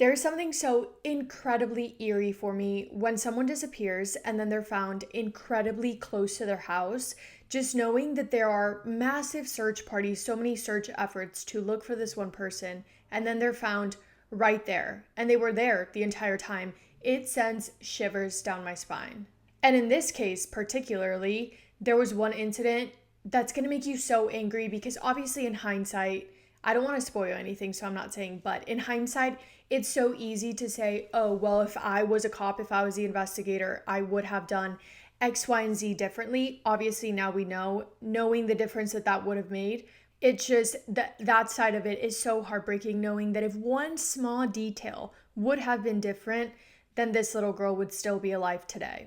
There's something so incredibly eerie for me when someone disappears and then they're found incredibly close to their house. Just knowing that there are massive search parties, so many search efforts to look for this one person, and then they're found right there, and they were there the entire time. It sends shivers down my spine. And in this case, particularly, there was one incident that's going to make you so angry because obviously, in hindsight, I don't want to spoil anything, so I'm not saying, but in hindsight, it's so easy to say, oh, well, if I was a cop, if I was the investigator, I would have done X, Y, and Z differently. Obviously, now we know, knowing the difference that that would have made. It's just that side of it is so heartbreaking, knowing that if one small detail would have been different, then this little girl would still be alive today.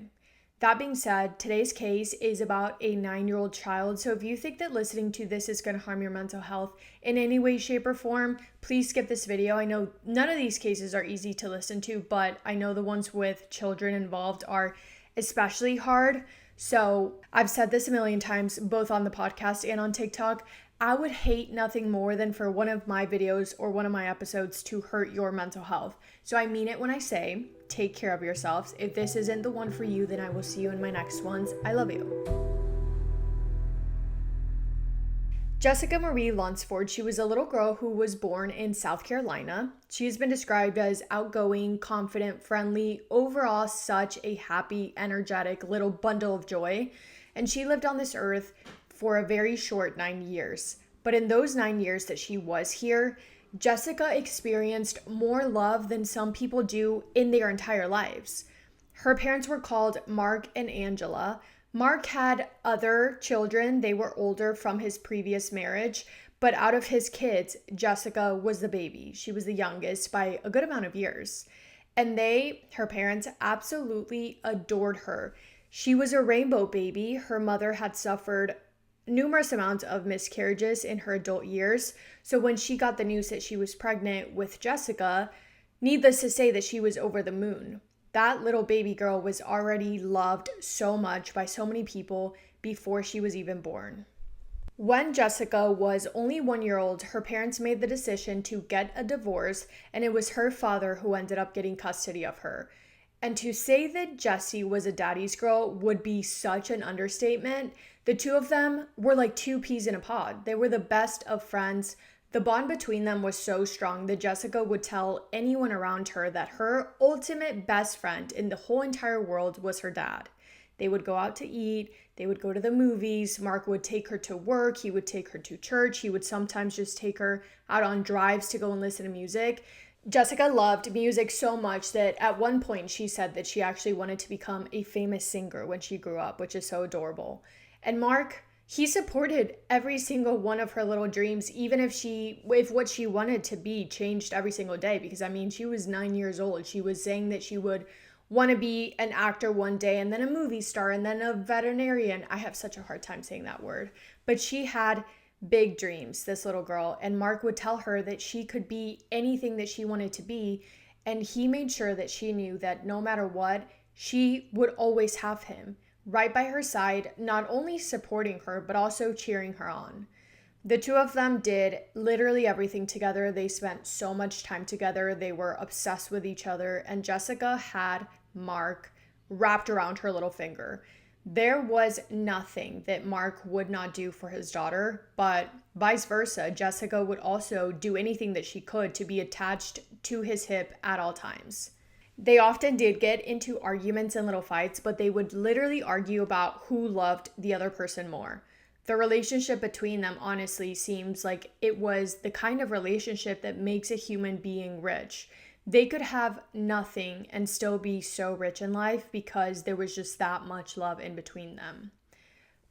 That being said, today's case is about a 9-year-old child. So if you think that listening to this is going to harm your mental health in any way, shape, or form, please skip this video. I know none of these cases are easy to listen to, but I know the ones with children involved are especially hard. So I've said this a million times, both on the podcast and on TikTok. I would hate nothing more than for one of my videos or one of my episodes to hurt your mental health. So I mean it when I say, take care of yourselves. If this isn't the one for you, then I will see you in my next ones. I love you. Jessica Marie Lunsford, she was a little girl who was born in South Carolina. She has been described as outgoing, confident, friendly, overall such a happy, energetic little bundle of joy. And she lived on this earth for a very short 9 years. But in those 9 years that she was here, Jessica experienced more love than some people do in their entire lives. Her parents were called Mark and Angela. Mark had other children. They were older from his previous marriage, but out of his kids, Jessica was the baby. She was the youngest by a good amount of years. And her parents, absolutely adored her. She was a rainbow baby. Her mother had suffered numerous amounts of miscarriages in her adult years. So when she got the news that she was pregnant with Jessica, needless to say that she was over the moon. That little baby girl was already loved so much by so many people before she was even born. When Jessica was only 1 year old, her parents made the decision to get a divorce, and it was her father who ended up getting custody of her. And to say that Jessie was a daddy's girl would be such an understatement. The two of them were like two peas in a pod. They were the best of friends. The bond between them was so strong that Jessica would tell anyone around her that her ultimate best friend in the whole entire world was her dad. They would go out to eat. They would go to the movies. Mark would take her to work. He would take her to church. He would sometimes just take her out on drives to go and listen to music. Jessica loved music so much that at one point she said that she actually wanted to become a famous singer when she grew up, which is so adorable. And Mark, he supported every single one of her little dreams, even if what she wanted to be changed every single day. Because I mean, she was 9 years old. She was saying that she would want to be an actor one day, and then a movie star, and then a veterinarian. I have such a hard time saying that word. But she had big dreams, this little girl, and Mark would tell her that she could be anything that she wanted to be, and he made sure that she knew that no matter what, she would always have him right by her side, not only supporting her, but also cheering her on. The two of them did literally everything together. They spent so much time together. They were obsessed with each other, and Jessica had Mark wrapped around her little finger. There was nothing that Mark would not do for his daughter, but vice versa. Jessica would also do anything that she could to be attached to his hip at all times. They often did get into arguments and little fights, but they would literally argue about who loved the other person more. The relationship between them honestly seems like it was the kind of relationship that makes a human being rich. They could have nothing and still be so rich in life because there was just that much love in between them.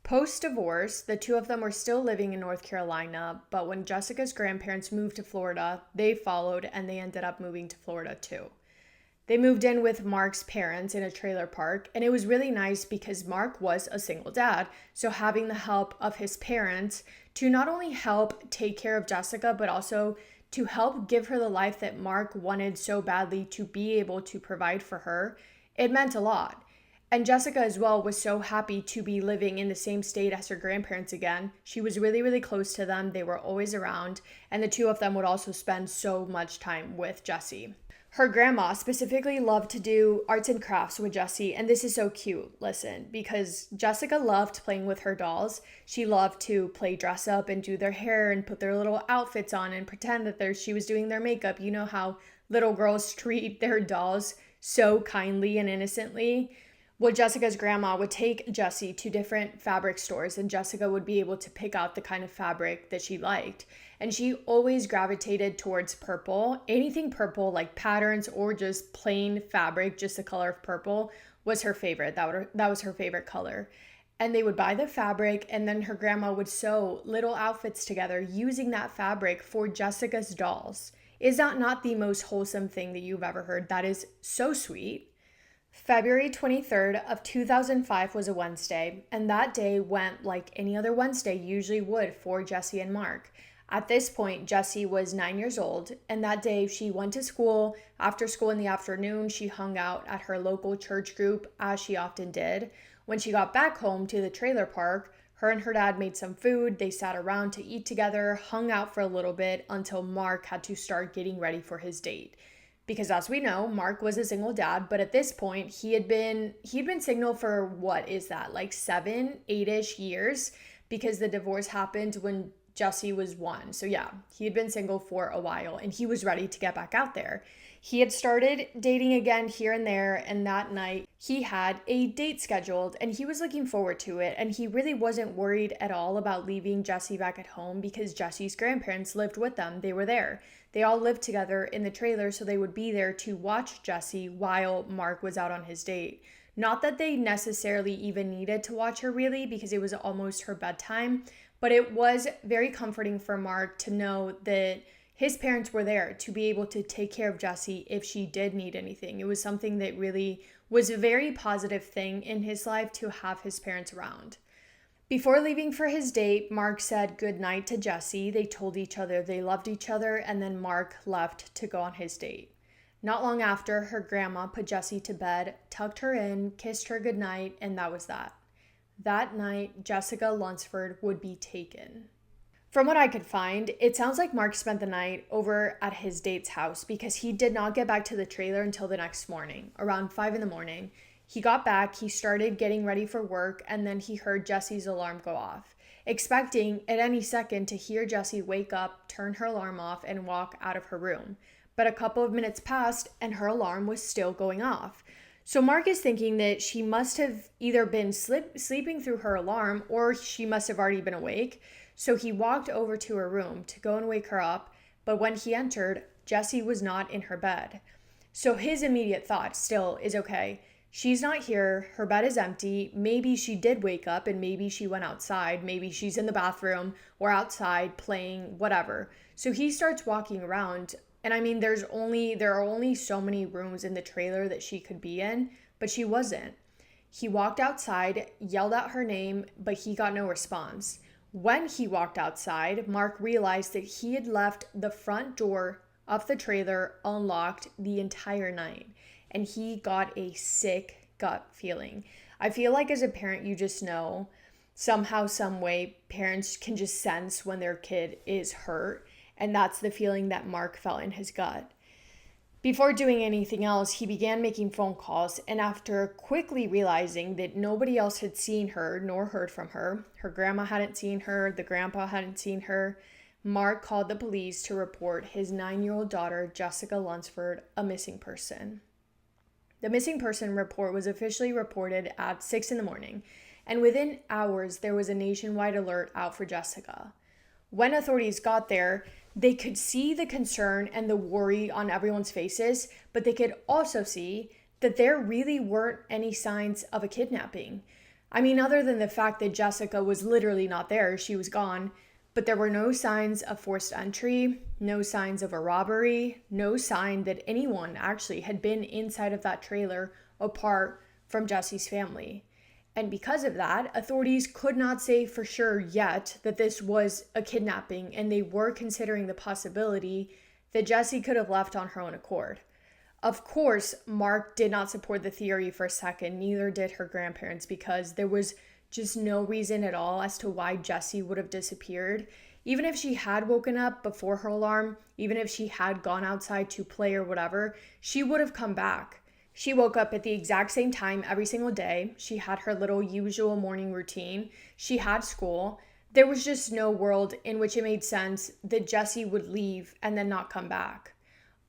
Post-divorce, the two of them were still living in North Carolina, but when Jessica's grandparents moved to Florida, they followed and they ended up moving to Florida too. They moved in with Mark's parents in a trailer park, and it was really nice because Mark was a single dad, so having the help of his parents to not only help take care of Jessica, but also to help give her the life that Mark wanted so badly to be able to provide for her, it meant a lot. And Jessica as well was so happy to be living in the same state as her grandparents again. She was really, really close to them. They were always around, and the two of them would also spend so much time with Jessie. Her grandma specifically loved to do arts and crafts with Jessie, and this is so cute. Listen, because Jessica loved playing with her dolls. She loved to play dress up and do their hair and put their little outfits on and pretend that she was doing their makeup. You know how little girls treat their dolls so kindly and innocently. Well, Jessica's grandma would take Jessie to different fabric stores, and Jessica would be able to pick out the kind of fabric that she liked. And she always gravitated towards purple. Anything purple, like patterns or just plain fabric, just the color of purple, was her favorite. That was her favorite color. And they would buy the fabric, and then her grandma would sew little outfits together using that fabric for Jessica's dolls. Is that not the most wholesome thing that you've ever heard? That is so sweet. February 23rd of 2005 was a Wednesday, and that day went like any other Wednesday usually would for Jessie and Mark. At this point, Jessie was 9 years old, and that day she went to school. After school in the afternoon, she hung out at her local church group, as she often did. When she got back home to the trailer park, her and her dad made some food. They sat around to eat together, hung out for a little bit until Mark had to start getting ready for his date. Because as we know, Mark was a single dad, but at this point, he'd been single for what is that, like 7, 8-ish years, because the divorce happened when Jessie was 1. So yeah, he had been single for a while, and he was ready to get back out there. He had started dating again here and there, and that night he had a date scheduled, and he was looking forward to it, and he really wasn't worried at all about leaving Jessie back at home because Jessie's grandparents lived with them. They were there. They all lived together in the trailer, so they would be there to watch Jessie while Mark was out on his date. Not that they necessarily even needed to watch her really, because it was almost her bedtime, but it was very comforting for Mark to know that his parents were there to be able to take care of Jessie if she did need anything. It was something that really was a very positive thing in his life to have his parents around. Before leaving for his date, Mark said goodnight to Jessie. They told each other they loved each other, and then Mark left to go on his date. Not long after, her grandma put Jessie to bed, tucked her in, kissed her goodnight, and that was that. That night, Jessica Lunsford would be taken. From what I could find, it sounds like Mark spent the night over at his date's house because he did not get back to the trailer until the next morning, around 5 in the morning. He got back, he started getting ready for work, and then he heard Jessie's alarm go off, expecting at any second to hear Jessie wake up, turn her alarm off, and walk out of her room. But a couple of minutes passed, and her alarm was still going off. So Mark is thinking that she must have either been sleeping through her alarm, or she must have already been awake. So he walked over to her room to go and wake her up, but when he entered, Jessie was not in her bed. So his immediate thought still is, okay, she's not here, her bed is empty, maybe she did wake up and maybe she went outside, maybe she's in the bathroom or outside playing, whatever. So he starts walking around, and I mean, there are only so many rooms in the trailer that she could be in, but she wasn't. He walked outside, yelled out her name, but he got no response. When he walked outside, Mark realized that he had left the front door of the trailer unlocked the entire night, and he got a sick gut feeling. I feel like as a parent, you just know somehow, some way, parents can just sense when their kid is hurt, and that's the feeling that Mark felt in his gut. Before doing anything else, he began making phone calls, and after quickly realizing that nobody else had seen her nor heard from her, her grandma hadn't seen her, the grandpa hadn't seen her, Mark called the police to report his 9-year-old daughter, Jessica Lunsford, a missing person. The missing person report was officially reported at 6 in the morning, and within hours, there was a nationwide alert out for Jessica. When authorities got there, they could see the concern and the worry on everyone's faces, but they could also see that there really weren't any signs of a kidnapping. I mean, other than the fact that Jessica was literally not there, she was gone, but there were no signs of forced entry, no signs of a robbery, no sign that anyone actually had been inside of that trailer apart from Jessie's family. And because of that, authorities could not say for sure yet that this was a kidnapping, and they were considering the possibility that Jessie could have left on her own accord. Of course, Mark did not support the theory for a second, neither did her grandparents, because there was just no reason at all as to why Jessie would have disappeared. Even if she had woken up before her alarm, even if she had gone outside to play or whatever, she would have come back. She woke up at the exact same time every single day. She had her little usual morning routine. She had school. There was just no world in which it made sense that Jessie would leave and then not come back.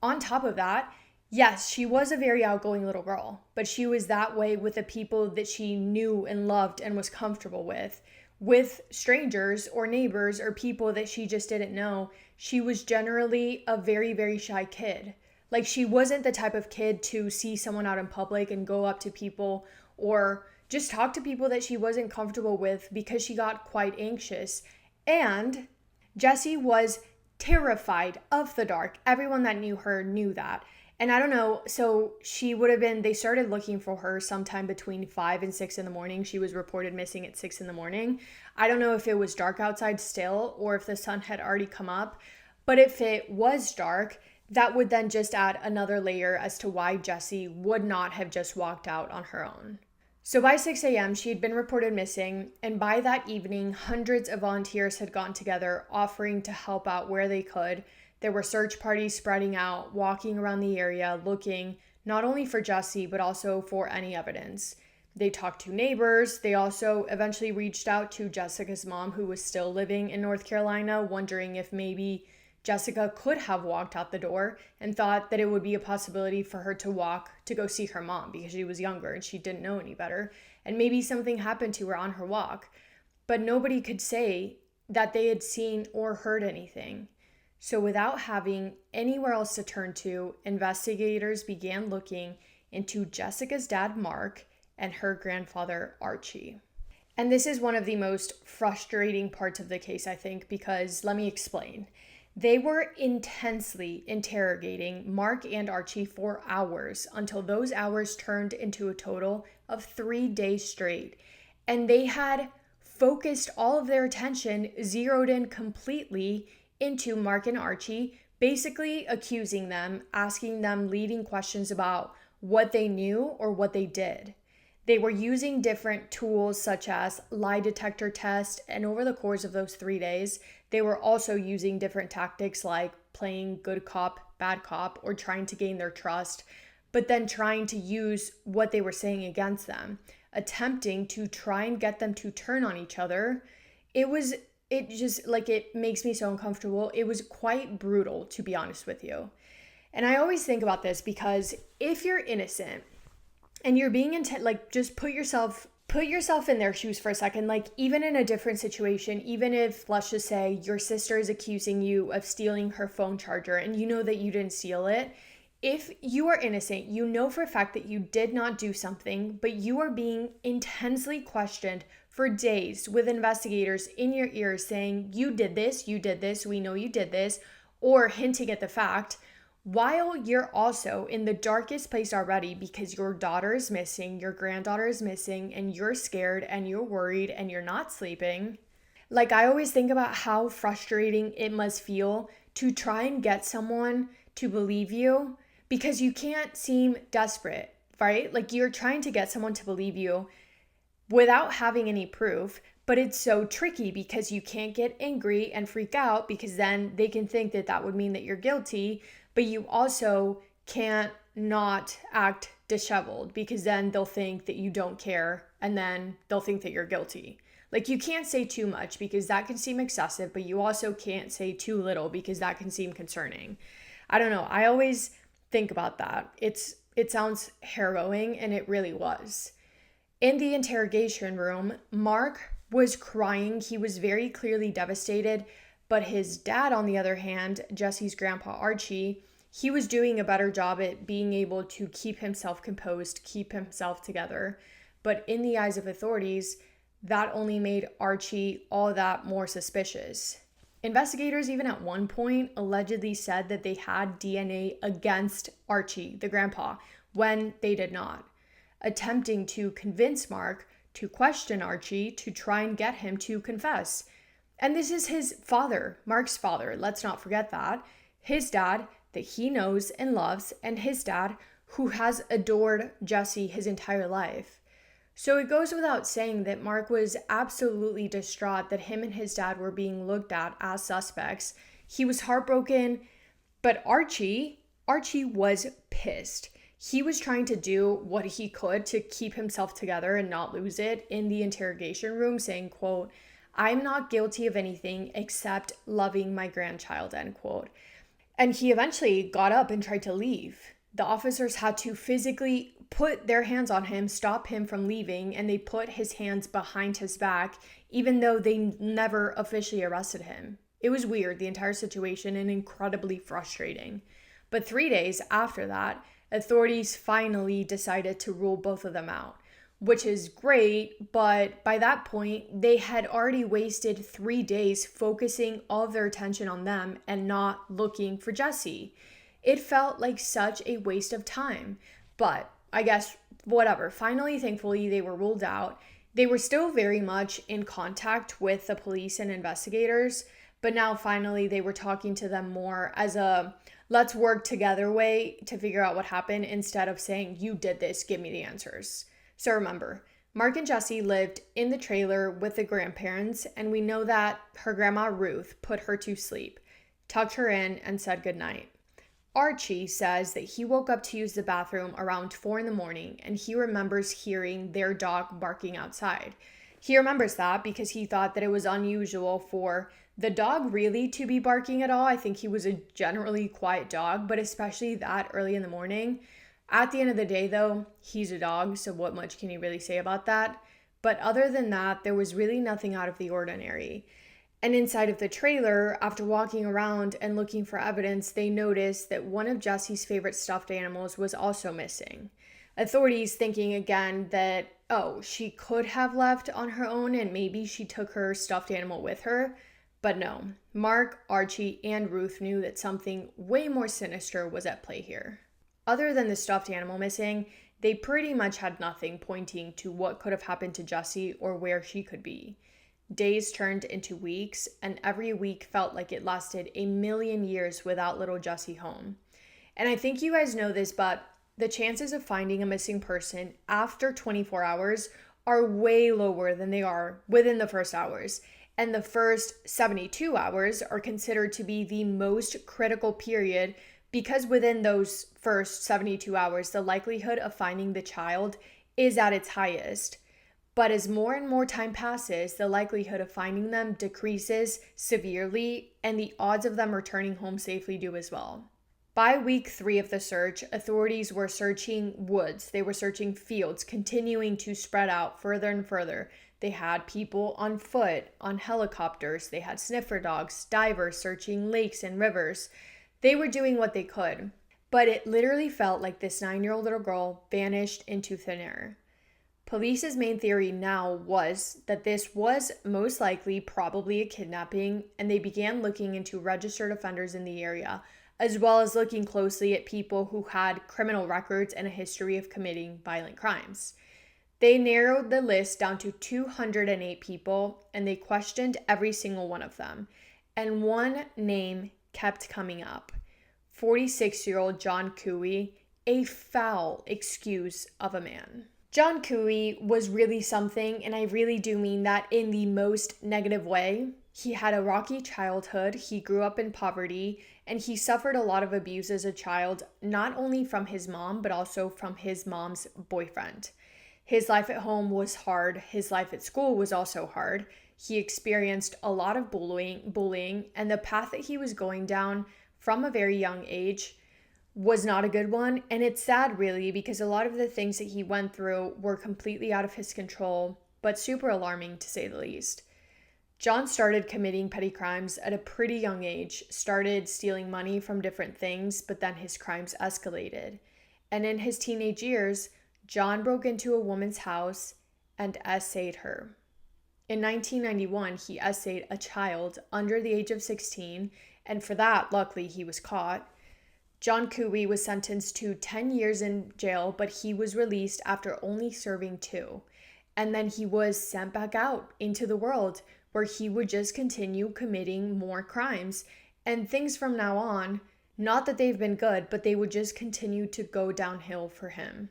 On top of that, yes, she was a very outgoing little girl, but she was that way with the people that she knew and loved and was comfortable with. With strangers or neighbors or people that she just didn't know, she was generally a very, very shy kid. Like, she wasn't the type of kid to see someone out in public and go up to people or just talk to people that she wasn't comfortable with because she got quite anxious. And Jessie was terrified of the dark. Everyone that knew her knew that. And I don't know, so they started looking for her sometime between 5 and 6 in the morning. She was reported missing at 6 in the morning. I don't know if it was dark outside still or if the sun had already come up. But if it was dark, that would then just add another layer as to why Jessie would not have just walked out on her own. So by 6 a.m., she had been reported missing, and by that evening, hundreds of volunteers had gotten together offering to help out where they could. There were search parties spreading out, walking around the area, looking not only for Jessie, but also for any evidence. They talked to neighbors. They also eventually reached out to Jessica's mom, who was still living in North Carolina, wondering if maybe Jessica could have walked out the door and thought that it would be a possibility for her to walk to go see her mom because she was younger and she didn't know any better. And maybe something happened to her on her walk. But nobody could say that they had seen or heard anything. So without having anywhere else to turn to, investigators began looking into Jessica's dad, Mark, and her grandfather, Archie. And this is one of the most frustrating parts of the case, I think, because let me explain. They were intensely interrogating Mark and Archie for hours until those hours turned into a total of 3 days straight. And they had focused all of their attention, zeroed in completely into Mark and Archie, basically accusing them, asking them leading questions about what they knew or what they did. They were using different tools such as lie detector tests, and over the course of those 3 days, they were also using different tactics like playing good cop, bad cop, or trying to gain their trust, but then trying to use what they were saying against them, attempting to try and get them to turn on each other. It makes me so uncomfortable. It was quite brutal, to be honest with you. And I always think about this because if you're innocent and you're being just put yourself in their shoes for a second. Like, even in a different situation, even if, let's just say, your sister is accusing you of stealing her phone charger and you know that you didn't steal it. If you are innocent, you know for a fact that you did not do something, but you are being intensely questioned for days with investigators in your ears saying, you did this, we know you did this, or hinting at the fact, while you're also in the darkest place already because your daughter is missing, your granddaughter is missing, and you're scared and you're worried and you're not sleeping. Like, I always think about how frustrating it must feel to try and get someone to believe you because you can't seem desperate, right? Like, you're trying to get someone to believe you without having any proof, but it's so tricky because you can't get angry and freak out because then they can think that that would mean that you're guilty, but you also can't not act disheveled because then they'll think that you don't care and then they'll think that you're guilty. Like, you can't say too much because that can seem excessive, but you also can't say too little because that can seem concerning. I don't know. I always think about that. It sounds harrowing, and it really was. In the interrogation room, Mark was crying. He was very clearly devastated, but his dad, on the other hand, Jessie's grandpa Archie, he was doing a better job at being able to keep himself composed, keep himself together. But in the eyes of authorities, that only made Archie all that more suspicious. Investigators even at one point allegedly said that they had DNA against Archie, the grandpa, when they did not, attempting to convince Mark to question Archie to try and get him to confess. And this is his father, Mark's father, let's not forget that. His dad that he knows and loves, and his dad who has adored Jessie his entire life. So it goes without saying that Mark was absolutely distraught that him and his dad were being looked at as suspects. He was heartbroken, but Archie was pissed. He was trying to do what he could to keep himself together and not lose it in the interrogation room, saying, quote, "I'm not guilty of anything except loving my grandchild," end quote. And he eventually got up and tried to leave. The officers had to physically put their hands on him, stop him from leaving, and they put his hands behind his back, even though they never officially arrested him. It was weird, the entire situation, and incredibly frustrating. But 3 days after that, authorities finally decided to rule both of them out, which is great, but by that point, they had already wasted 3 days focusing all of their attention on them and not looking for Jesse. It felt like such a waste of time, but I guess whatever. Finally, thankfully, they were ruled out. They were still very much in contact with the police and investigators, but now finally they were talking to them more as a let's work together way to figure out what happened instead of saying, "You did this, give me the answers." So remember, Mark and Jesse lived in the trailer with the grandparents, and we know that her grandma Ruth put her to sleep, tucked her in, and said goodnight. Archie says that he woke up to use the bathroom around 4 a.m. and he remembers hearing their dog barking outside. He remembers that because he thought that it was unusual for the dog really to be barking at all. I think he was a generally quiet dog, but especially that early in the morning. At the end of the day, though, he's a dog, so what much can you really say about that? But other than that, there was really nothing out of the ordinary. And inside of the trailer, after walking around and looking for evidence, they noticed that one of Jesse's favorite stuffed animals was also missing. Authorities thinking again that, oh, she could have left on her own and maybe she took her stuffed animal with her. But no, Mark, Archie, and Ruth knew that something way more sinister was at play here. Other than the stuffed animal missing, they pretty much had nothing pointing to what could have happened to Jessie or where she could be. Days turned into weeks, and every week felt like it lasted a million years without little Jessie home. And I think you guys know this, but the chances of finding a missing person after 24 hours are way lower than they are within the first hours. And the first 72 hours are considered to be the most critical period because within those first 72 hours, the likelihood of finding the child is at its highest. But as more and more time passes, the likelihood of finding them decreases severely, and the odds of them returning home safely do as well. By week 3 of the search, authorities were searching woods, they were searching fields, continuing to spread out further and further. They had people on foot, on helicopters, they had sniffer dogs, divers searching lakes and rivers. They were doing what they could, but it literally felt like this 9-year-old little girl vanished into thin air. Police's main theory now was that this was most likely probably a kidnapping, and they began looking into registered offenders in the area, as well as looking closely at people who had criminal records and a history of committing violent crimes. They narrowed the list down to 208 people, and they questioned every single one of them. And one name kept coming up: 46-year-old John Cooey, a foul excuse of a man. John Cooey was really something, and I really do mean that in the most negative way. He had a rocky childhood, he grew up in poverty, and he suffered a lot of abuse as a child, not only from his mom, but also from his mom's boyfriend. His life at home was hard, his life at school was also hard. He experienced a lot of bullying, and the path that he was going down from a very young age was not a good one. And it's sad really because a lot of the things that he went through were completely out of his control, but super alarming to say the least. John started committing petty crimes at a pretty young age, started stealing money from different things, but then his crimes escalated. And in his teenage years, John broke into a woman's house and essayed her. In 1991, he essayed a child under the age of 16, and for that, luckily, he was caught. John Cooey was sentenced to 10 years in jail, but he was released after only serving 2. And then he was sent back out into the world where he would just continue committing more crimes. And things from now on, not that they've been good, but they would just continue to go downhill for him.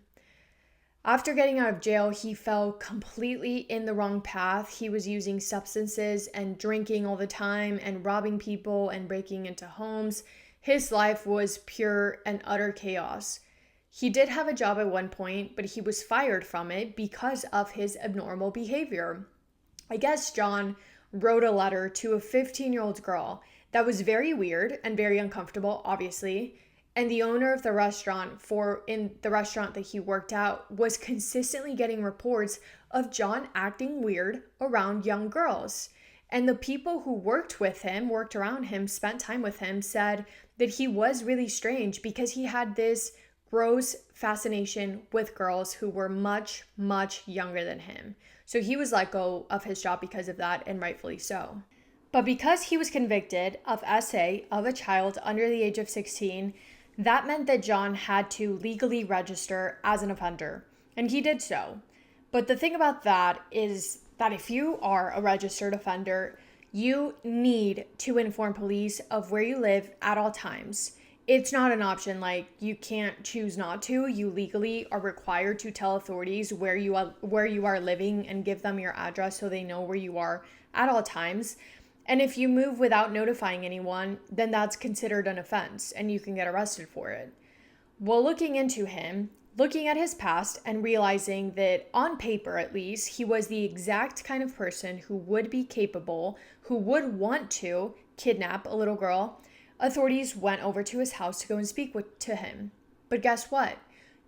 After getting out of jail, he fell completely in the wrong path. He was using substances and drinking all the time and robbing people and breaking into homes. His life was pure and utter chaos. He did have a job at one point, but he was fired from it because of his abnormal behavior. I guess John wrote a letter to a 15-year-old girl that was very weird and very uncomfortable, obviously. And the owner of the restaurant in the restaurant that he worked at was consistently getting reports of John acting weird around young girls. And the people who worked around him, spent time with him, said that he was really strange because he had this gross fascination with girls who were much, much younger than him. So he was let go of his job because of that, and rightfully so. But because he was convicted of SA of a child under the age of 16, that meant that John had to legally register as an offender, and he did so. But the thing about that is that if you are a registered offender, you need to inform police of where you live at all times. It's not an option, like you can't choose not to. You legally are required to tell authorities where you are living and give them your address so they know where you are at all times. And if you move without notifying anyone, then that's considered an offense and you can get arrested for it. Well, looking into him, looking at his past and realizing that on paper at least, he was the exact kind of person who would be capable, who would want to kidnap a little girl, authorities went over to his house to go and speak to him. But guess what?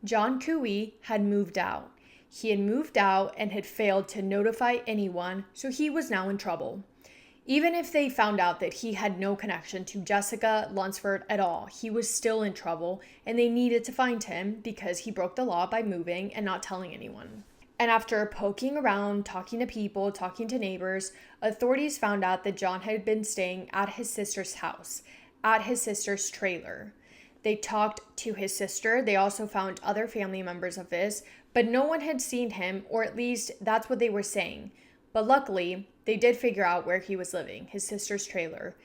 John Cooey had moved out. He had moved out and had failed to notify anyone, so he was now in trouble. Even if they found out that he had no connection to Jessica Lunsford at all, he was still in trouble and they needed to find him because he broke the law by moving and not telling anyone. And after poking around, talking to people, talking to neighbors, authorities found out that John had been staying at his sister's house, at his sister's trailer. They talked to his sister. They also found other family members of his, but no one had seen him, or at least that's what they were saying. But luckily, they did figure out where he was living, his sister's trailer.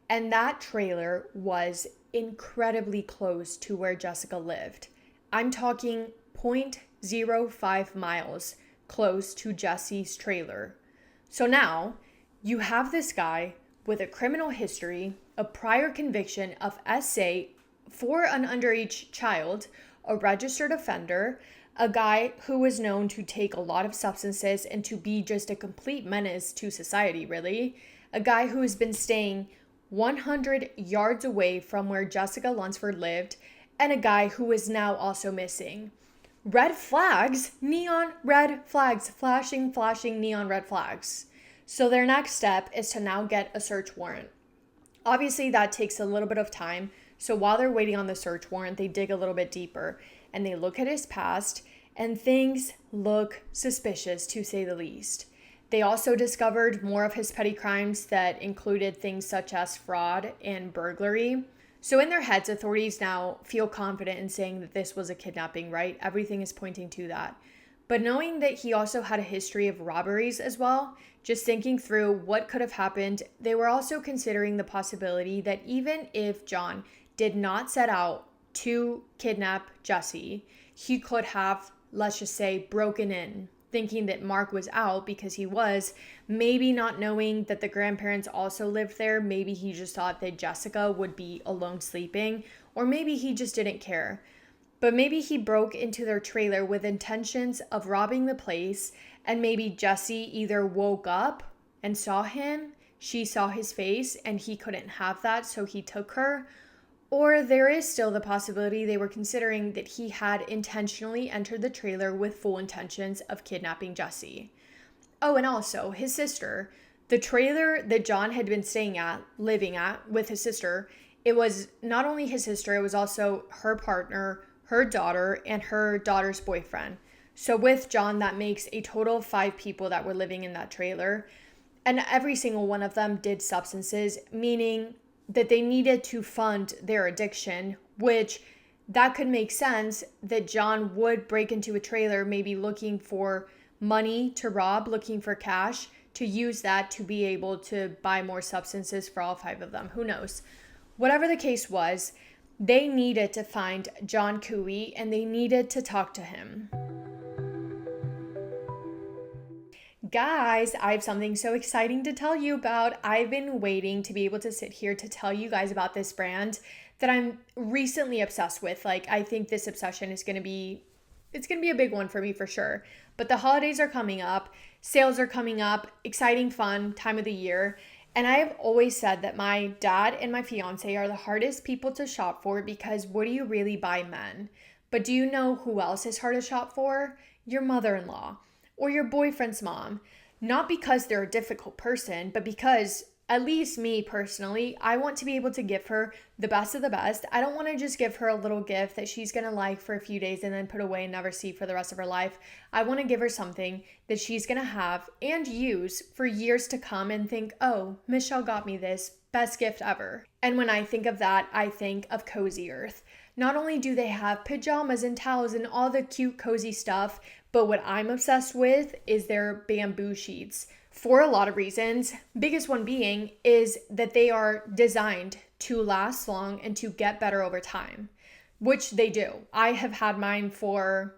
And that trailer was incredibly close to where Jessica lived. I'm talking 0.05 miles close to Jesse's trailer. So now you have this guy with a criminal history, a prior conviction of SA for an underage child, a registered offender, a guy who was known to take a lot of substances and to be just a complete menace to society, really. A guy who has been staying 100 yards away from where Jessica Lunsford lived, and a guy who is now also missing. Red flags, neon red flags, flashing neon red flags. So their next step is to now get a search warrant. Obviously, that takes a little bit of time. So while they're waiting on the search warrant, they dig a little bit deeper and they look at his past, and things look suspicious to say the least. They also discovered more of his petty crimes that included things such as fraud and burglary. So in their heads, authorities now feel confident in saying that this was a kidnapping, right? Everything is pointing to that. But knowing that he also had a history of robberies as well, just thinking through what could have happened, they were also considering the possibility that even if John did not set out to kidnap Jesse, he could have, let's just say, broken in, thinking that Mark was out because he was, maybe not knowing that the grandparents also lived there. Maybe he just thought that Jessica would be alone sleeping, or maybe he just didn't care. But maybe he broke into their trailer with intentions of robbing the place, and maybe Jesse either woke up and saw him, she saw his face, and he couldn't have that, so he took her. Or there is still the possibility they were considering that he had intentionally entered the trailer with full intentions of kidnapping Jesse. Oh, and also his sister, the trailer that John had been living at with his sister, it was not only his sister, it was also her partner, her daughter, and her daughter's boyfriend. So with John, that makes a total of 5 people that were living in that trailer. And every single one of them did substances, meaning that they needed to fund their addiction, which that could make sense that John would break into a trailer, maybe looking for money to rob, looking for cash, to use that to be able to buy more substances for all 5 of them. Who knows? Whatever the case was, they needed to find John Cooey and they needed to talk to him. Guys, I have something so exciting to tell you about. I've been waiting to be able to sit here to tell you guys about this brand that I'm recently obsessed with. Like, I think this obsession is it's going to be a big one for me for sure. But the holidays are coming up, sales are coming up, exciting, fun time of the year. And I have always said that my dad and my fiance are the hardest people to shop for because what do you really buy men? But do you know who else is hard to shop for? Your mother-in-law or your boyfriend's mom. Not because they're a difficult person, but because, at least me personally, I want to be able to give her the best of the best. I don't want to just give her a little gift that she's going to like for a few days and then put away and never see for the rest of her life. I want to give her something that she's going to have and use for years to come and think, oh, Michelle got me this. Best gift ever. And when I think of that, I think of Cozy Earth. Not only do they have pajamas and towels and all the cute cozy stuff, but what I'm obsessed with is their bamboo sheets for a lot of reasons. Biggest one being is that they are designed to last long and to get better over time, which they do. I have had mine for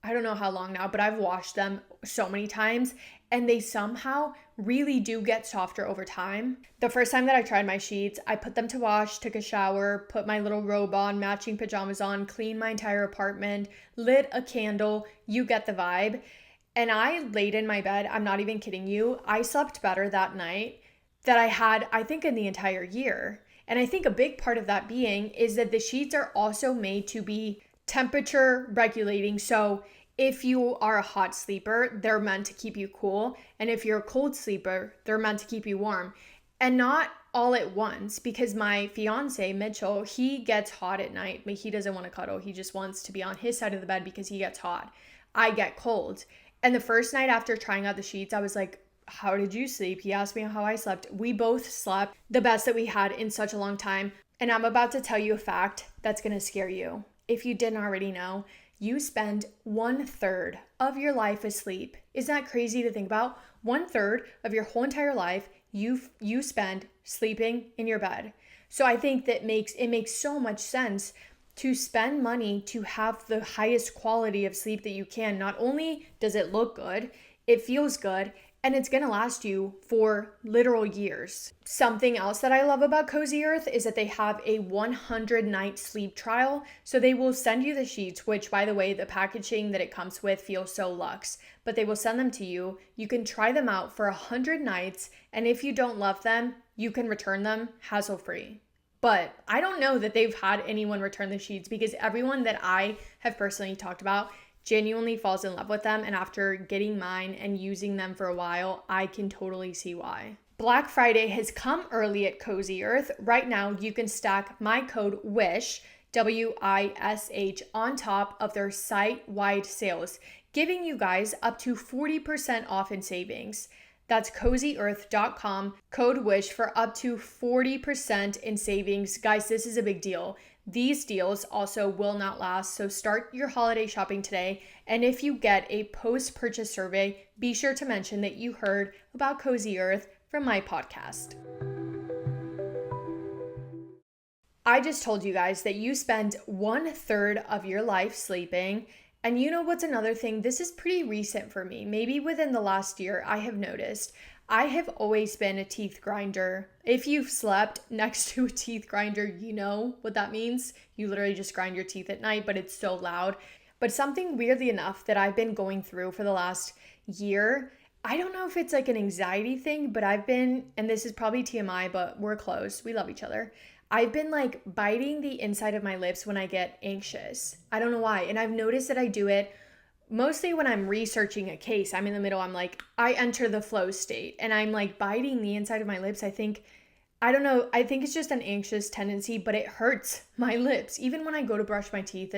I don't know how long now, but I've washed them so many times and they somehow really do get softer over time. The first time that I tried my sheets, I put them to wash, took a shower, put my little robe on, matching pajamas on, cleaned my entire apartment, lit a candle. You get the vibe. And I laid in my bed. I'm not even kidding you. I slept better that night that I had, I think, in the entire year. And I think a big part of that being is that the sheets are also made to be temperature regulating. So if you are a hot sleeper, they're meant to keep you cool. And if you're a cold sleeper, they're meant to keep you warm. And not all at once, because my fiance, Mitchell, he gets hot at night, but he doesn't want to cuddle. He just wants to be on his side of the bed because he gets hot. I get cold. And the first night after trying out the sheets, I was like, how did you sleep? He asked me how I slept. We both slept the best that we had in such a long time. And I'm about to tell you a fact that's going to scare you. If you didn't already know, you spend 1/3 of your life asleep. Isn't that crazy to think about? 1/3 of your whole entire life you spend sleeping in your bed. So I think that it makes so much sense to spend money to have the highest quality of sleep that you can. Not only does it look good, it feels good, and it's gonna last you for literal years. Something else that I love about Cozy Earth is that they have a 100-night sleep trial. So they will send you the sheets, which, by the way, the packaging that it comes with feels so luxe, but they will send them to you. You can try them out for 100 nights, and if you don't love them, you can return them hassle-free. But I don't know that they've had anyone return the sheets because everyone that I have personally talked about genuinely falls in love with them. And after getting mine and using them for a while, I can totally see why. Black Friday has come early at Cozy Earth. Right now, you can stack my code WISH, WISH, on top of their site-wide sales, giving you guys up to 40% off in savings. That's CozyEarth.com, code WISH for up to 40% in savings. Guys, this is a big deal. These deals also will not last, so start your holiday shopping today. And if you get a post-purchase survey, be sure to mention that you heard about Cozy Earth from my podcast. I just told you guys that you spend 1/3 of your life sleeping. And you know what's another thing? This is pretty recent for me. Maybe within the last year, I have noticed I have always been a teeth grinder. If you've slept next to a teeth grinder, you know what that means. You literally just grind your teeth at night, but it's so loud. But something weirdly enough that I've been going through for the last year, I don't know if it's like an anxiety thing, but I've been, and this is probably TMI, but we're close. We love each other. I've been like biting the inside of my lips when I get anxious. I don't know why. And I've noticed that I do it mostly when I'm researching a case. I'm in the middle. I'm like, I enter the flow state and I'm like biting the inside of my lips. I don't know. I think it's just an anxious tendency, but it hurts my lips. Even when I go to brush my teeth,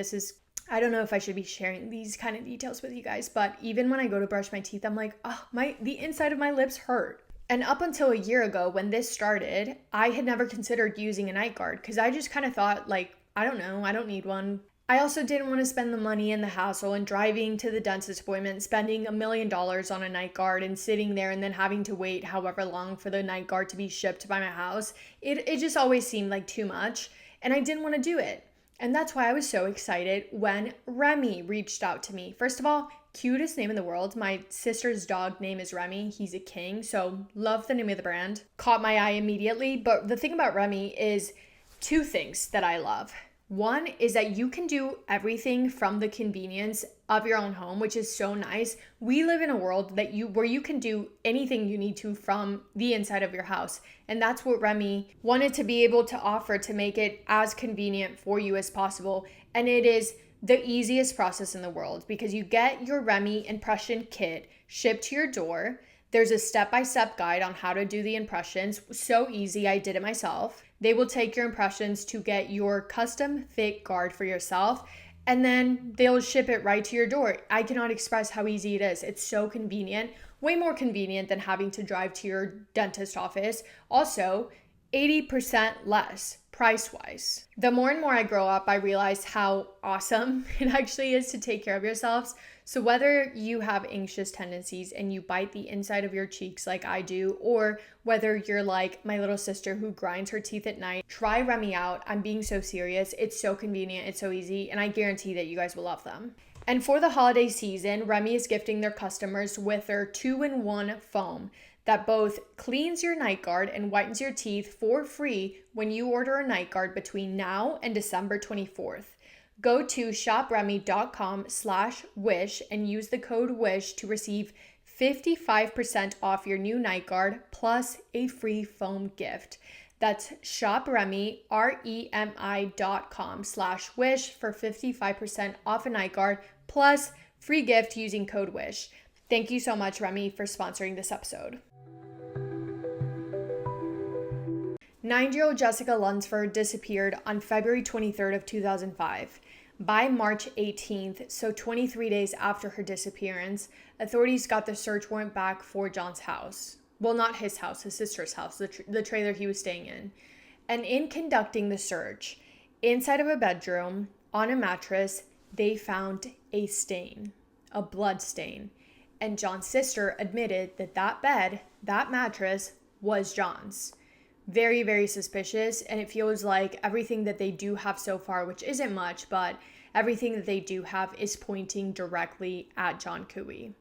I don't know if I should be sharing these kind of details with you guys, but even when I go to brush my teeth, I'm like, oh, the inside of my lips hurt. And up until a year ago when this started, I had never considered using a night guard because I just kind of thought like, I don't know, I don't need one. I also didn't want to spend the money and the hassle and driving to the dentist appointment, spending $1 million on a night guard and sitting there and then having to wait however long for the night guard to be shipped by my house. It just always seemed like too much and I didn't want to do it. And that's why I was so excited when Remy reached out to me. First of all, cutest name in the world. My sister's dog name is Remy. He's a king, so love the name of the brand. Caught my eye immediately. But the thing about Remy is two things that I love. One is that you can do everything from the convenience of your own home, which is so nice. We live in a world where you can do anything you need to from the inside of your house. And that's what Remy wanted to be able to offer to make it as convenient for you as possible. And it is the easiest process in the world because you get your Remy impression kit shipped to your door. There's a step-by-step guide on how to do the impressions. So easy, I did it myself. They will take your impressions to get your custom fit guard for yourself, and then they'll ship it right to your door. I cannot express how easy it is. It's so convenient, way more convenient than having to drive to your dentist office. Also, 80% less price-wise. The more and more I grow up, I realize how awesome it actually is to take care of yourselves. So whether you have anxious tendencies and you bite the inside of your cheeks like I do, or whether you're like my little sister who grinds her teeth at night, try Remy out. I'm being so serious. It's so convenient. It's so easy. And I guarantee that you guys will love them. And for the holiday season, Remy is gifting their customers with their 2-in-1 foam that both cleans your night guard and whitens your teeth for free when you order a night guard between now and December 24th. Go to shopremy.com/wish and use the code WISH to receive 55% off your new night guard plus a free foam gift. That's shopremy.com/wish for 55% off a night guard plus free gift using code WISH. Thank you so much, Remy, for sponsoring this episode. 9-year-old Jessica Lunsford disappeared on February 23rd of 2005. By March 18th, so 23 days after her disappearance, authorities got the search warrant back for John's house. Well, not his house, his sister's house, the trailer he was staying in. And in conducting the search, inside of a bedroom, on a mattress, they found a stain, a blood stain. And John's sister admitted that that bed, that mattress, was John's. Very, very suspicious, and it feels like everything that they do have so far, which isn't much, but everything that they do have is pointing directly at John Cooey.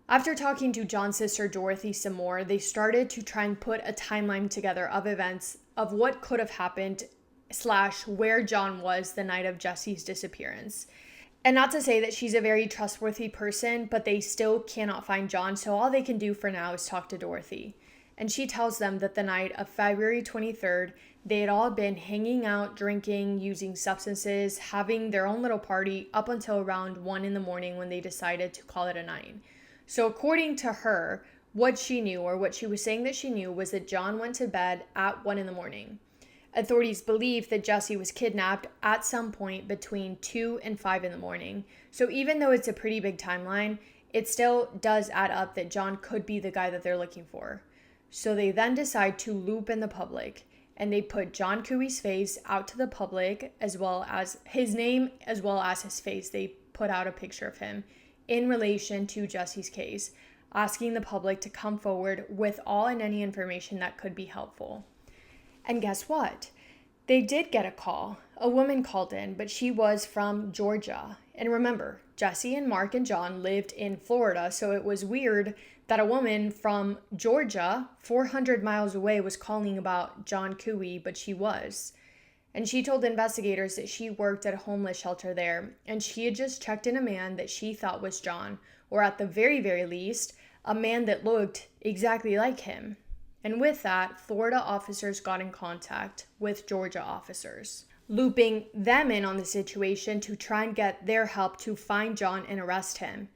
After talking to John's sister Dorothy some more, they started to try and put a timeline together of events of what could have happened / where John was the night of Jesse's disappearance. And not to say that she's a very trustworthy person, but they still cannot find John, so all they can do for now is talk to Dorothy. And she tells them that the night of February 23rd, they had all been hanging out, drinking, using substances, having their own little party up until around 1 a.m. when they decided to call it a night. So according to her, what she knew, or what she was saying that she knew, was that John went to bed at 1 a.m. Authorities believe that Jesse was kidnapped at some point between 2 and 5 a.m. So even though it's a pretty big timeline, it still does add up that John could be the guy that they're looking for. So they then decide to loop in the public, and they put John Cooey's face out to the public, as well as his name, as well as his face. They put out a picture of him in relation to Jesse's case, asking the public to come forward with all and any information that could be helpful. And guess what? They did get a call. A woman called in, but she was from Georgia. And remember, Jesse and Mark and John lived in Florida, so it was weird that a woman from Georgia, 400 miles away, was calling about John Cooey, but she was. And she told investigators that she worked at a homeless shelter there, and she had just checked in a man that she thought was John, or at the very, very least, a man that looked exactly like him. And with that, Florida officers got in contact with Georgia officers, looping them in on the situation to try and get their help to find John and arrest him.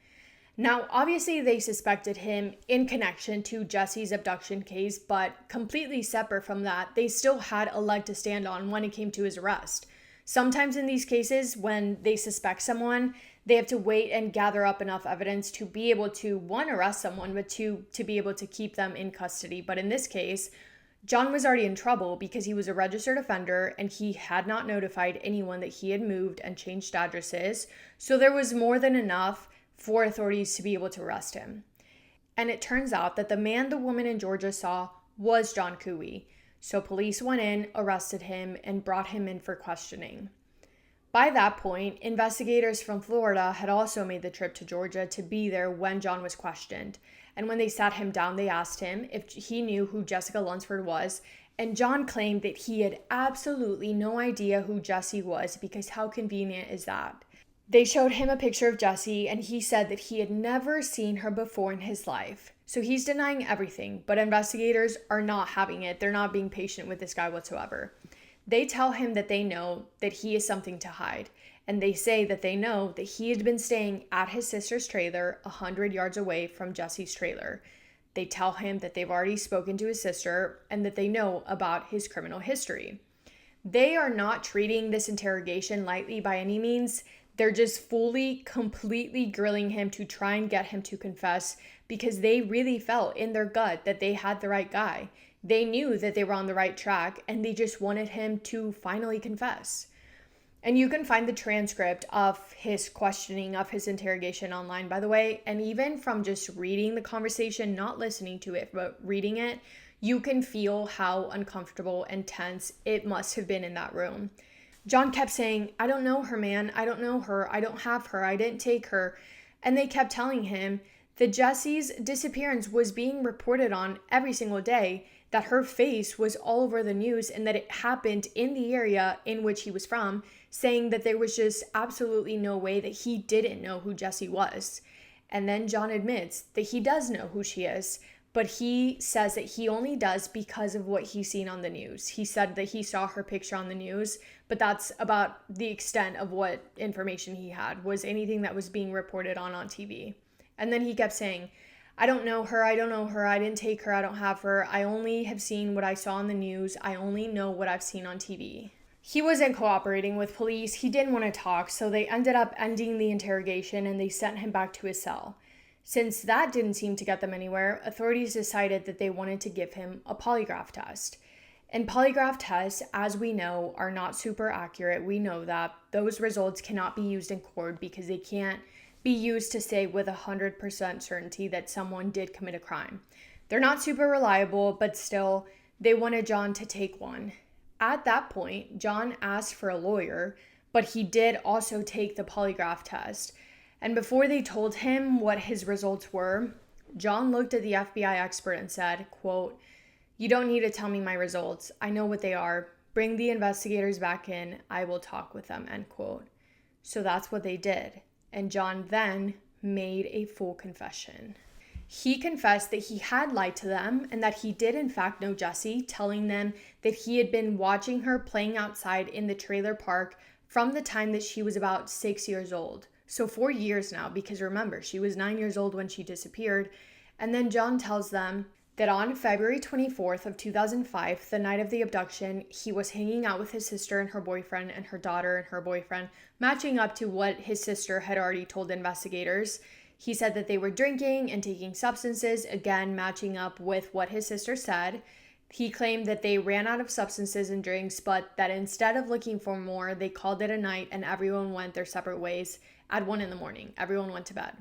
Now, obviously, they suspected him in connection to Jesse's abduction case, but completely separate from that, they still had a leg to stand on when it came to his arrest. Sometimes in these cases, when they suspect someone, they have to wait and gather up enough evidence to be able to, one, arrest someone, but two, to be able to keep them in custody. But in this case, John was already in trouble because he was a registered offender and he had not notified anyone that he had moved and changed addresses. So there was more than enough for authorities to be able to arrest him. And it turns out that the man the woman in Georgia saw was John Cooey. So police went in, arrested him, and brought him in for questioning. By that point, investigators from Florida had also made the trip to Georgia to be there when John was questioned. And when they sat him down, they asked him if he knew who Jessica Lunsford was. And John claimed that he had absolutely no idea who Jessie was, because how convenient is that? They showed him a picture of Jessie, and he said that he had never seen her before in his life. So he's denying everything, but investigators are not having it. They're not being patient with this guy whatsoever. They tell him that they know that he is something to hide, and they say that they know that he had been staying at his sister's trailer 100 yards away from Jessie's trailer. They tell him that they've already spoken to his sister and that they know about his criminal history. They are not treating this interrogation lightly by any means. They're just completely grilling him to try and get him to confess, because they really felt in their gut that they had the right guy. They knew that they were on the right track, and they just wanted him to finally confess. And you can find the transcript of his questioning, of his interrogation online, by the way. And even from just reading the conversation, not listening to it, but reading it, you can feel how uncomfortable and tense it must have been in that room. John kept saying, "I don't know her, man. I don't know her. I don't have her. I didn't take her." And they kept telling him that Jessie's disappearance was being reported on every single day, that her face was all over the news, and that it happened in the area in which he was from, saying that there was just absolutely no way that he didn't know who Jessie was. And then John admits that he does know who she is, but he says that he only does because of what he's seen on the news. He said that he saw her picture on the news, but that's about the extent of what information he had, was anything that was being reported on TV. And then he kept saying, "I don't know her, I don't know her, I didn't take her, I don't have her, I only have seen what I saw on the news, I only know what I've seen on TV." He wasn't cooperating with police, he didn't want to talk, so they ended up ending the interrogation and they sent him back to his cell. Since that didn't seem to get them anywhere, authorities decided that they wanted to give him a polygraph test. And polygraph tests, as we know, are not super accurate. We know that those results cannot be used in court because they can't be used to say with 100% certainty that someone did commit a crime. They're not super reliable, but still, they wanted John to take one. At that point, John asked for a lawyer, but he did also take the polygraph test. And before they told him what his results were, John looked at the FBI expert and said, quote, "You don't need to tell me my results. I know what they are. Bring the investigators back in. I will talk with them," end quote. So that's what they did. And John then made a full confession. He confessed that he had lied to them and that he did in fact know Jessie, telling them that he had been watching her playing outside in the trailer park from the time that she was about 6 years old. So 4 years now, because remember, she was 9 years old when she disappeared. And then John tells them that on February 24th of 2005, the night of the abduction, he was hanging out with his sister and her boyfriend, and her daughter and her boyfriend, matching up to what his sister had already told investigators. He said that they were drinking and taking substances, again matching up with what his sister said. He claimed that they ran out of substances and drinks, but that instead of looking for more, they called it a night and everyone went their separate ways at 1 a.m. Everyone went to bed.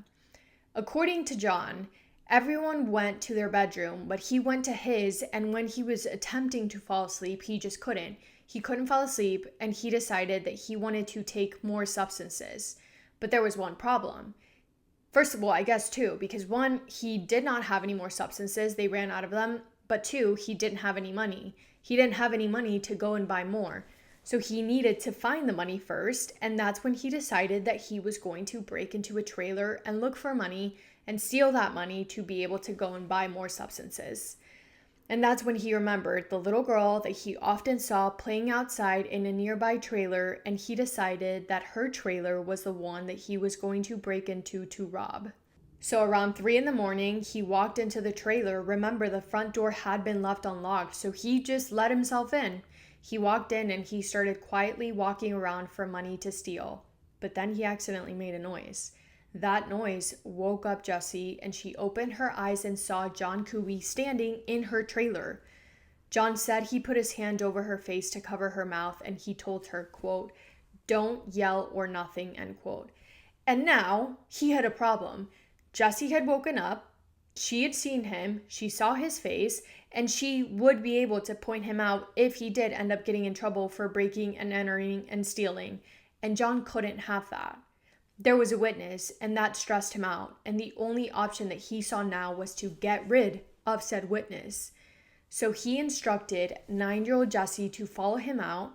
According to John, everyone went to their bedroom, but he went to his, and when he was attempting to fall asleep, he just couldn't. He couldn't fall asleep, and he decided that he wanted to take more substances. But there was one problem. First of all, I guess two, because one, he did not have any more substances. They ran out of them. But two, he didn't have any money. He didn't have any money to go and buy more. So he needed to find the money first, and that's when he decided that he was going to break into a trailer and look for money and steal that money to be able to go and buy more substances. And that's when he remembered the little girl that he often saw playing outside in a nearby trailer, and he decided that her trailer was the one that he was going to break into to rob. So around 3 a.m, he walked into the trailer. Remember, the front door had been left unlocked, so he just let himself in. He walked in and he started quietly walking around for money to steal. But then he accidentally made a noise. That noise woke up Jessie, and she opened her eyes and saw John Cooey standing in her trailer. John said he put his hand over her face to cover her mouth, and he told her, quote, "Don't yell or nothing," end quote. And now he had a problem. Jessie had woken up, she had seen him, she saw his face, and she would be able to point him out if he did end up getting in trouble for breaking and entering and stealing. and John couldn't have that. There was a witness, and that stressed him out, and the only option that he saw now was to get rid of said witness. So he instructed 9-year-old Jessie to follow him out,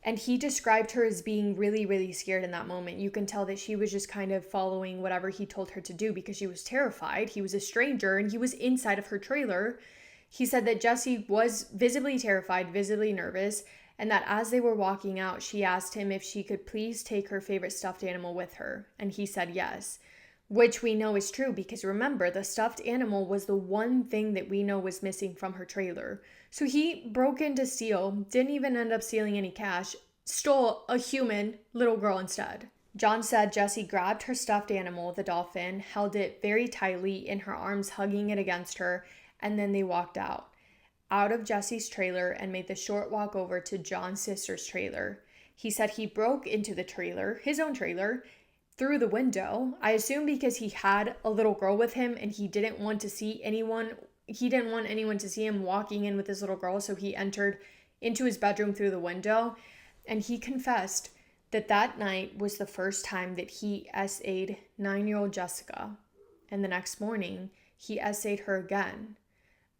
and he described her as being really, really scared in that moment. You can tell that she was just kind of following whatever he told her to do because she was terrified. He was a stranger, and he was inside of her trailer. He said that Jessie was visibly terrified, visibly nervous, and that as they were walking out, she asked him if she could please take her favorite stuffed animal with her, and he said yes, which we know is true because remember, the stuffed animal was the one thing that we know was missing from her trailer. So he broke in to steal, didn't even end up stealing any cash, stole a human little girl instead. John said Jessie grabbed her stuffed animal, the dolphin, held it very tightly in her arms, hugging it against her, and then they walked out of Jessie's trailer and made the short walk over to John's sister's trailer. He said he broke into the trailer, his own trailer, through the window. I assume because he had a little girl with him and he didn't want to see anyone. He didn't want anyone to see him walking in with this little girl, so he entered into his bedroom through the window. And he confessed that that night was the first time that he essayed 9-year-old Jessica. And the next morning, he essayed her again.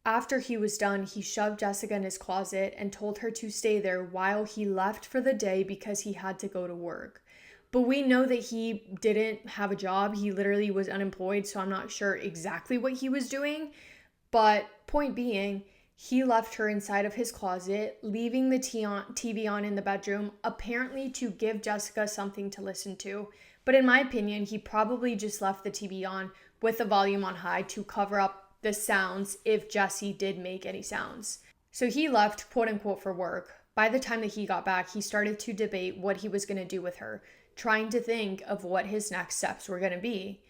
After he was done, he shoved Jessica in his closet and told her to stay there while he left for the day because he had to go to work. But we know that he didn't have a job. He literally was unemployed, so I'm not sure exactly what he was doing. But point being, he left her inside of his closet, leaving the TV on in the bedroom, apparently to give Jessica something to listen to. But in my opinion, he probably just left the TV on with the volume on high to cover up the sounds if Jessie did make any sounds. So he left, quote unquote, for work. By the time that he got back, he started to debate what he was going to do with her, trying to think of what his next steps were going to be.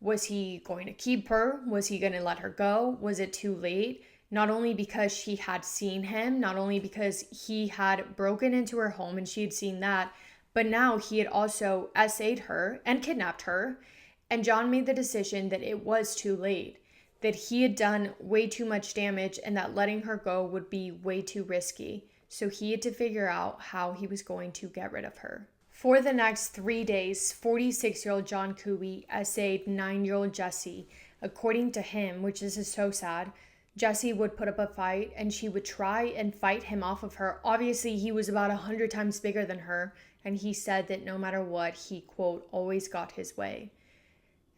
Was he going to keep her? Was he going to let her go? Was it too late? Not only because she had seen him, not only because he had broken into her home and she had seen that, but now he had also essayed her and kidnapped her. And John made the decision that it was too late, that he had done way too much damage and that letting her go would be way too risky. So he had to figure out how he was going to get rid of her. For the next 3 days, 46-year-old John Cooey essayed 9-year-old Jessie. According to him, which is so sad, Jessie would put up a fight and she would try and fight him off of her. Obviously, he was about 100 times bigger than her, and he said that no matter what, he, quote, always got his way.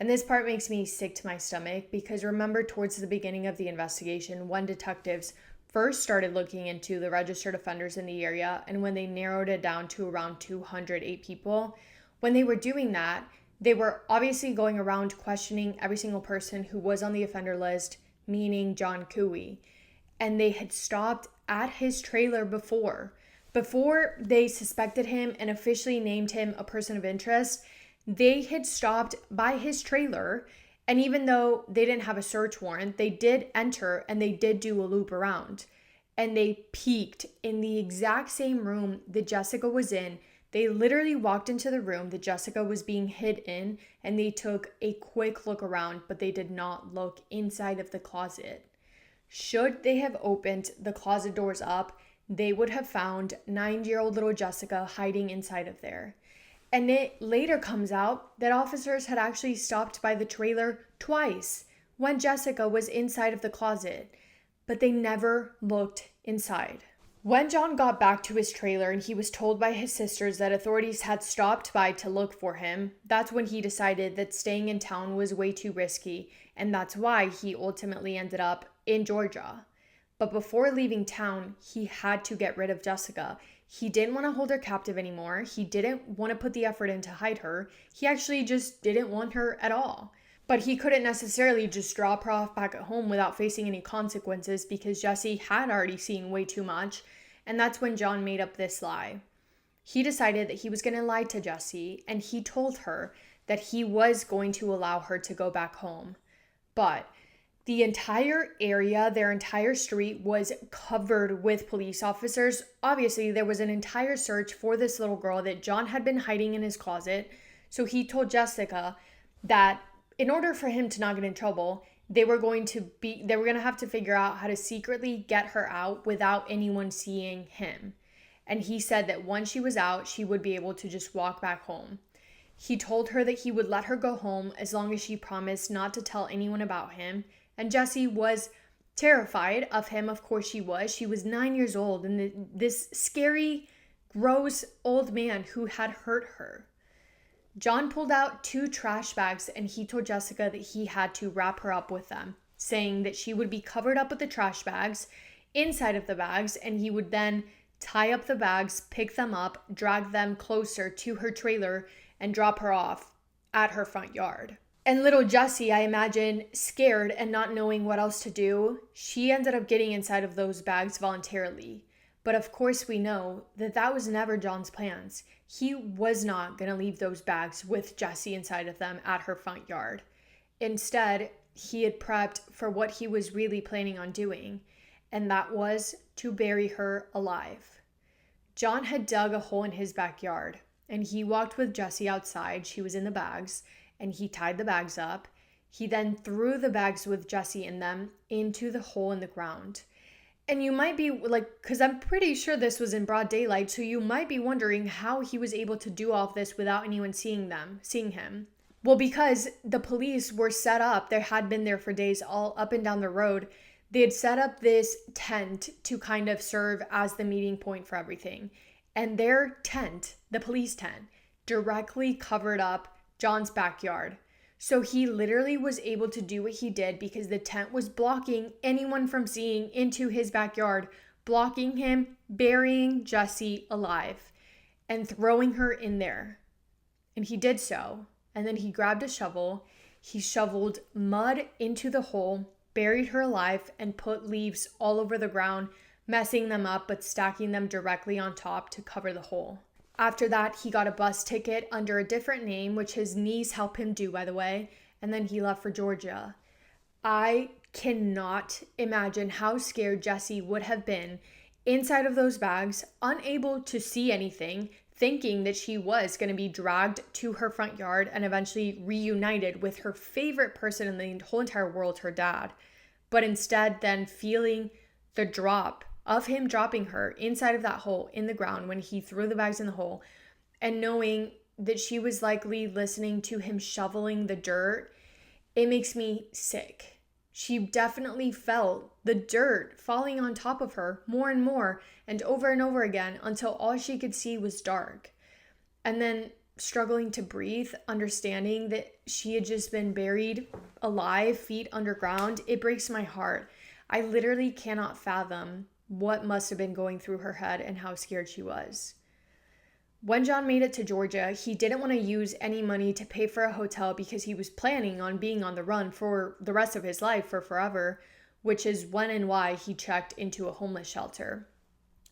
And this part makes me sick to my stomach because remember towards the beginning of the investigation, when detectives first started looking into the registered offenders in the area, and when they narrowed it down to around 208 people, when they were doing that, they were obviously going around questioning every single person who was on the offender list, meaning John Cooey. And they had stopped at his trailer before they suspected him and officially named him a person of interest. They had stopped by his trailer, and even though they didn't have a search warrant, they did enter and they did do a loop around. And they peeked in the exact same room that Jessica was in. They literally walked into the room that Jessica was being hid in, and they took a quick look around, but they did not look inside of the closet. Should they have opened the closet doors up, they would have found 9-year-old little Jessica hiding inside of there. And it later comes out that officers had actually stopped by the trailer twice when Jessica was inside of the closet, but they never looked inside. When John got back to his trailer and he was told by his sisters that authorities had stopped by to look for him, that's when he decided that staying in town was way too risky, and that's why he ultimately ended up in Georgia. But before leaving town, he had to get rid of Jessica. He didn't want to hold her captive anymore. He didn't want to put the effort in to hide her. He actually just didn't want her at all. But he couldn't necessarily just drop her off back at home without facing any consequences because Jessie had already seen way too much. And that's when John made up this lie. He decided that he was going to lie to Jessie, and he told her that he was going to allow her to go back home. But the entire area, their entire street was covered with police officers. Obviously, there was an entire search for this little girl that John had been hiding in his closet. So he told Jessica that in order for him to not get in trouble, they were going to have to figure out how to secretly get her out without anyone seeing him. and he said that once she was out, she would be able to just walk back home. He told her that he would let her go home as long as she promised not to tell anyone about him, and Jessie was terrified of him. Of course she was. She was 9 years old, and this scary, gross old man who had hurt her. John pulled out 2 trash bags, and he told Jessica that he had to wrap her up with them, saying that she would be covered up with the trash bags inside of the bags, and he would then tie up the bags, pick them up, drag them closer to her trailer, and drop her off at her front yard. And little Jessie, I imagine, scared and not knowing what else to do, she ended up getting inside of those bags voluntarily. But of course we know that that was never John's plans. He was not going to leave those bags with Jessie inside of them at her front yard. Instead, he had prepped for what he was really planning on doing, and that was to bury her alive. John had dug a hole in his backyard, and he walked with Jessie outside. She was in the bags, and he tied the bags up. He then threw the bags with Jessie in them into the hole in the ground. And you might be like, because I'm pretty sure this was in broad daylight, so you might be wondering how he was able to do all of this without anyone seeing him. Well, because the police were set up, they had been there for days all up and down the road. They had set up this tent to kind of serve as the meeting point for everything. And their tent, the police tent, directly covered up John's backyard. So he literally was able to do what he did because the tent was blocking anyone from seeing into his backyard, blocking him, burying Jessie alive and throwing her in there. And he did so. And then he grabbed a shovel. He shoveled mud into the hole, buried her alive, and put leaves all over the ground, messing them up but stacking them directly on top to cover the hole. After that, he got a bus ticket under a different name, which his niece helped him do, by the way, and then he left for Georgia. I cannot imagine how scared Jessie would have been inside of those bags, unable to see anything, thinking that she was going to be dragged to her front yard and eventually reunited with her favorite person in the whole entire world, her dad. But instead then feeling the drop of him dropping her inside of that hole in the ground when he threw the bags in the hole, and knowing that she was likely listening to him shoveling the dirt, it makes me sick. She definitely felt the dirt falling on top of her more and more and over again until all she could see was dark. And then struggling to breathe, understanding that she had just been buried alive, feet underground. It breaks my heart. I literally cannot fathom what must have been going through her head and how scared she was. When John made it to Georgia, he didn't want to use any money to pay for a hotel because he was planning on being on the run for the rest of his life, for forever, which is when and why he checked into a homeless shelter.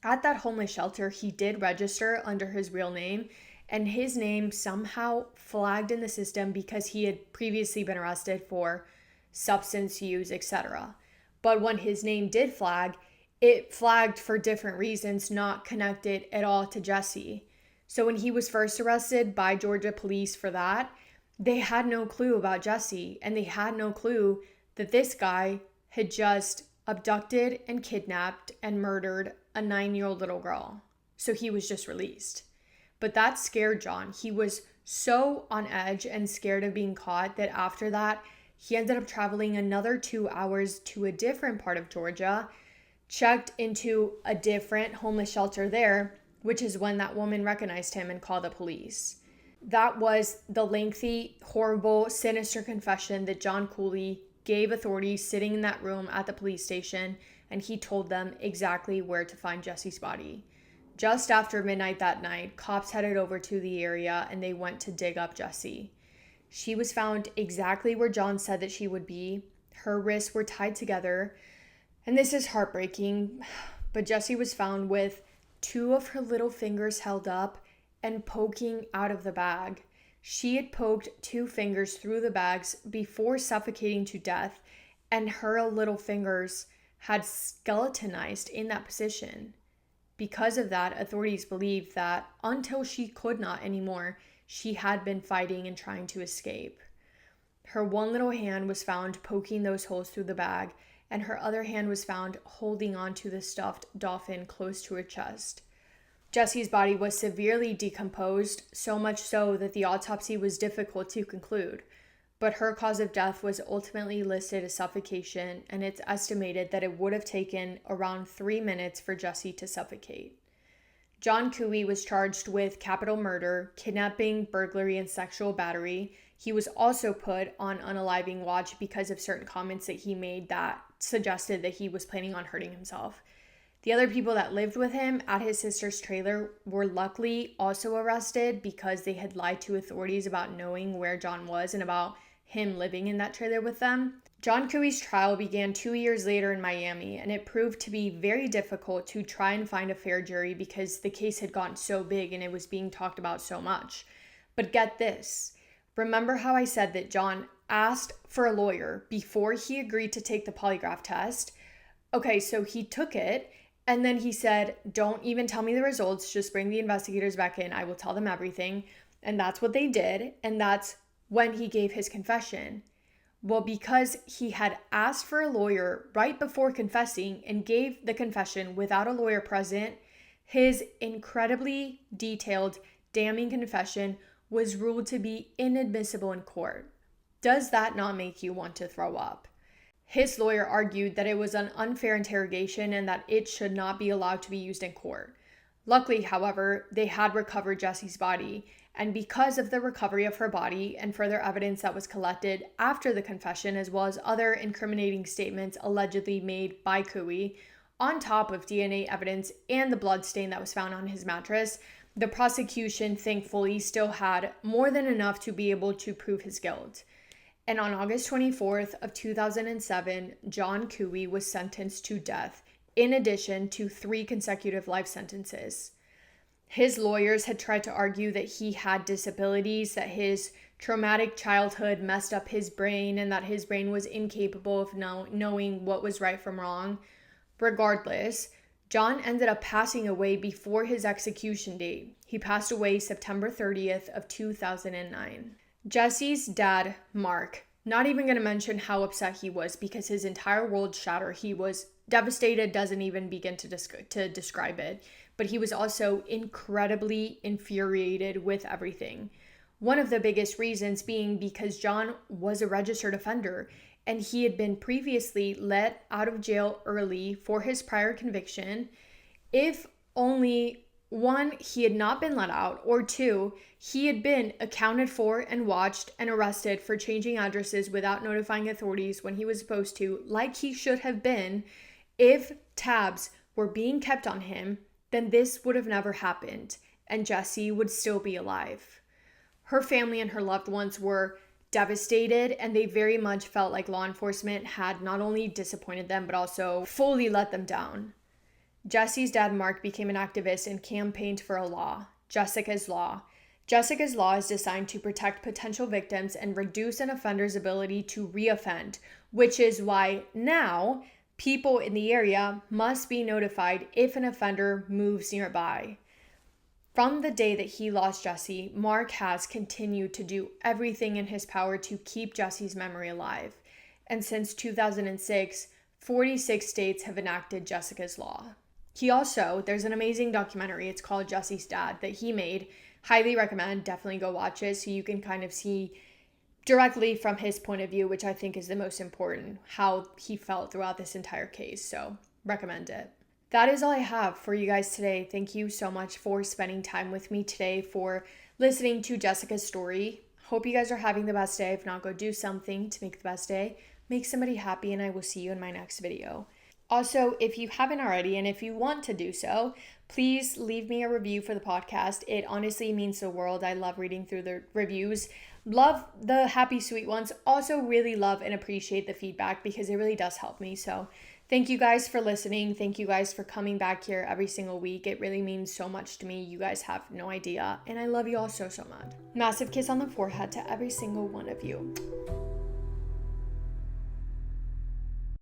At that homeless shelter, he did register under his real name, and his name somehow flagged in the system because he had previously been arrested for substance use, etc. But when his name did flag, it flagged for different reasons, not connected at all to Jessie. So when he was first arrested by Georgia police for that, they had no clue about Jessie, and they had no clue that this guy had just abducted and kidnapped and murdered a 9-year-old little girl. So he was just released. But that scared John. He was so on edge and scared of being caught that after that, he ended up traveling another 2 hours to a different part of Georgia, checked into a different homeless shelter there, which is when that woman recognized him and called the police. That was the lengthy, horrible, sinister confession that John Cooley gave authorities sitting in that room at the police station, and he told them exactly where to find Jessie's body. Just after midnight that night, cops headed over to the area and they went to dig up Jessie. She was found exactly where John said that she would be. Her wrists were tied together. And this is heartbreaking, but Jessie was found with 2 of her little fingers held up and poking out of the bag. She had poked 2 fingers through the bags before suffocating to death, and her little fingers had skeletonized in that position. Because of that, authorities believe that until she could not anymore, she had been fighting and trying to escape. Her one little hand was found poking those holes through the bag, and her other hand was found holding on to the stuffed dolphin close to her chest. Jesse's body was severely decomposed, so much so that the autopsy was difficult to conclude. But her cause of death was ultimately listed as suffocation, and it's estimated that it would have taken around 3 minutes for Jesse to suffocate. John Cooey was charged with capital murder, kidnapping, burglary, and sexual battery. He was also put on unaliving watch because of certain comments that he made that suggested that he was planning on hurting himself. The other people that lived with him at his sister's trailer were luckily also arrested because they had lied to authorities about knowing where John was and about him living in that trailer with them. John Cooey's trial began 2 years later in Miami, and it proved to be very difficult to try and find a fair jury because the case had gotten so big and it was being talked about so much. But get this. Remember how I said that John asked for a lawyer before he agreed to take the polygraph test? Okay, so he took it, and then he said, don't even tell me the results, just bring the investigators back in, I will tell them everything. And that's what they did, and that's when he gave his confession. Well, because he had asked for a lawyer right before confessing and gave the confession without a lawyer present, his incredibly detailed, damning confession was ruled to be inadmissible in court. Does that not make you want to throw up? His lawyer argued that it was an unfair interrogation and that it should not be allowed to be used in court. Luckily, however, they had recovered Jesse's body, and because of the recovery of her body and further evidence that was collected after the confession, as well as other incriminating statements allegedly made by Cooey, on top of DNA evidence and the blood stain that was found on his mattress, the prosecution thankfully still had more than enough to be able to prove his guilt. And on August 24th of 2007, John Cooey was sentenced to death, in addition to 3 consecutive life sentences. His lawyers had tried to argue that he had disabilities, that his traumatic childhood messed up his brain, and that his brain was incapable of knowing what was right from wrong. Regardless, John ended up passing away before his execution date. He passed away September 30th of 2009. Jesse's dad, Mark, not even going to mention how upset he was because his entire world shattered. He was devastated, doesn't even begin to describe it. But he was also incredibly infuriated with everything. One of the biggest reasons being because John was a registered offender and he had been previously let out of jail early for his prior conviction. If only 1, he had not been let out, or 2, he had been accounted for and watched and arrested for changing addresses without notifying authorities when he was supposed to, like he should have been. If tabs were being kept on him, then this would have never happened, and Jessie would still be alive. Her family and her loved ones were devastated, and they very much felt like law enforcement had not only disappointed them, but also fully let them down. Jesse's dad, Mark, became an activist and campaigned for a law, Jessica's Law. Jessica's Law is designed to protect potential victims and reduce an offender's ability to reoffend, which is why now people in the area must be notified if an offender moves nearby. From the day that he lost Jesse, Mark has continued to do everything in his power to keep Jesse's memory alive. And since 2006, 46 states have enacted Jessica's Law. There's an amazing documentary, it's called Jesse's Dad, that he made. Highly recommend, definitely go watch it so you can kind of see directly from his point of view, which I think is the most important, how he felt throughout this entire case. So recommend it. That is all I have for you guys today. Thank you so much for spending time with me today, for listening to Jessica's story. Hope you guys are having the best day. If not, go do something to make the best day. Make somebody happy, and I will see you in my next video. Also, if you haven't already, and if you want to do so, please leave me a review for the podcast. It honestly means the world. I love reading through the reviews. Love the happy, sweet ones. Also really love and appreciate the feedback because it really does help me. So thank you guys for listening. Thank you guys for coming back here every single week. It really means so much to me. You guys have no idea. And I love you all so, so much. Massive kiss on the forehead to every single one of you.